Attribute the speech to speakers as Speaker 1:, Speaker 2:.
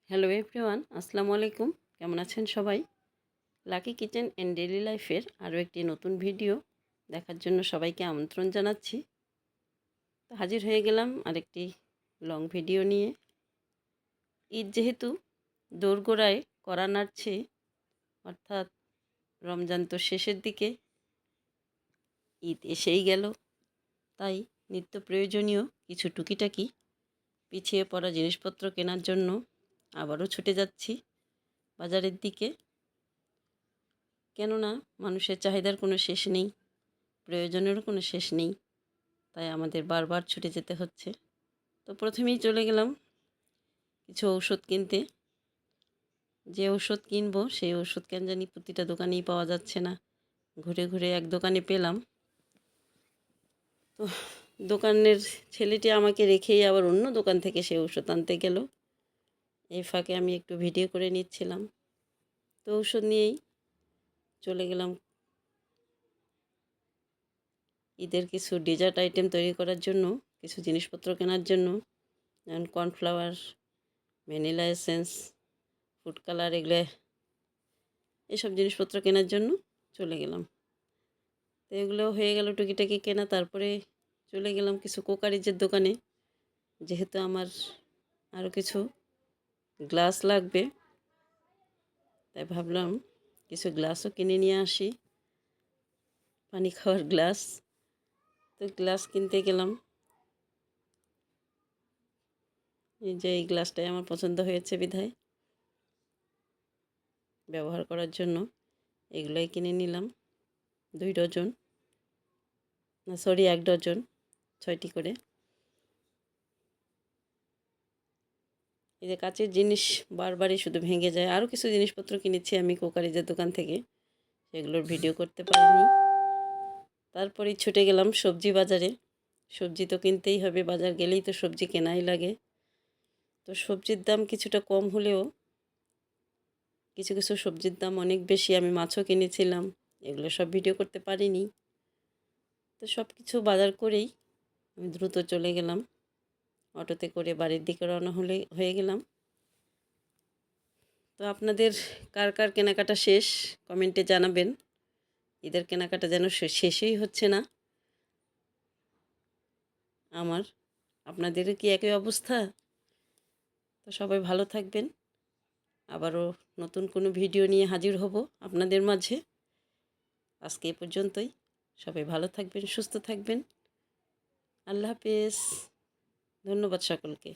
Speaker 1: Hello everyone, আসসালামু আলাইকুম। কেমন আছেন সবাই? লাকি কিচেন অ্যান্ড ডেইলি লাইফের আরও একটি নতুন ভিডিও দেখার জন্য সবাইকে আমন্ত্রণ জানাচ্ছি। তো হাজির হয়ে গেলাম আরেকটি লং ভিডিও নিয়ে। ঈদ যেহেতু দোরগোড়ায় কড়া নাড়ছে, অর্থাৎ রমজান তো শেষের দিকে, ঈদ এসেই গেল, তাই নিত্য প্রয়োজনীয় কিছু টুকিটাকি পিছিয়ে পড়া জিনিসপত্র কেনার জন্য আবারও ছুটে যাচ্ছি বাজারের দিকে। কেননা মানুষের চাহিদার কোনো শেষ নেই, প্রয়োজনেরও কোনো শেষ নেই, তাই আমাদের বারবার ছুটে যেতে হচ্ছে। তো প্রথমেই চলে গেলাম কিছু ঔষধ কিনতে। যে ঔষধ কিনবো সেই ওষুধ কেন জানি প্রতিটা দোকানেই পাওয়া যাচ্ছে না। ঘুরে ঘুরে এক দোকানে পেলাম। তো দোকানের ছেলেটি আমাকে রেখেই আবার অন্য দোকান থেকে সে ওষুধ আনতে গেল। এই ফাঁকে আমি একটু ভিডিও করে নিচ্ছিলাম। তো ঔষধ নিয়েই চলে গেলাম ঈদের কিছু ডেজার্ট আইটেম তৈরি করার জন্য, কিছু জিনিসপত্র কেনার জন্য, যেমন cornflour, vanilla essence, food colour, এসব জিনিসপত্র কেনার জন্য চলে গেলাম। তো এগুলো হয়ে গেল টুকিটাকি কেনা। তারপরে চলে গেলাম কিছু কোকারিজের দোকানে। যেহেতু আমার আরও কিছু গ্লাস লাগবে, তাই ভাবলাম কিছু গ্লাসও কিনে নিয়ে আসি, পানি খাওয়ার গ্লাস। তো গ্লাস কিনতে গেলাম। এই যে এই গ্লাসটাই আমার পছন্দ হয়েছে বিধায় ব্যবহার করার জন্য এগুলোই কিনে নিলাম। 2 ডজন, না সরি 1 ডজন, 6টি করে। এই যে কাচের জিনিস বারবারই শুধু ভেঙে যায়। আরও কিছু জিনিসপত্র কিনেছি আমি কোকারিজের দোকান থেকে, সেগুলোর ভিডিও করতে পারিনি। তারপরেই ছুটে গেলাম সবজি বাজারে। সবজি তো কিনতেই হবে, বাজার গেলেই তো সবজি কেনাই লাগে। তো সবজির দাম কিছুটা কম হলেও কিছু কিছু সবজির দাম অনেক বেশি। আমি মাছও কিনেছিলাম, এগুলো সব ভিডিও করতে পারিনি। তো সব কিছু বাজার করেই আমি দ্রুত চলে গেলাম, অটোতে করে বাড়ির দিকে রওনা হয়ে গেলাম। তো আপনাদের কার কার কেনাকাটা শেষ কমেন্টে জানাবেন। ঈদের কেনাকাটা যেন শেষই হচ্ছে না আমার। আপনাদেরও কি একই অবস্থা? তো সবাই ভালো থাকবেন। আবারও নতুন কোনো ভিডিও নিয়ে হাজির হব আপনাদের মাঝে। আজকে এ পর্যন্তই। সবাই ভালো থাকবেন, সুস্থ থাকবেন। আল্লাহ হাফেজ। ধন্যবাদ সকলকে।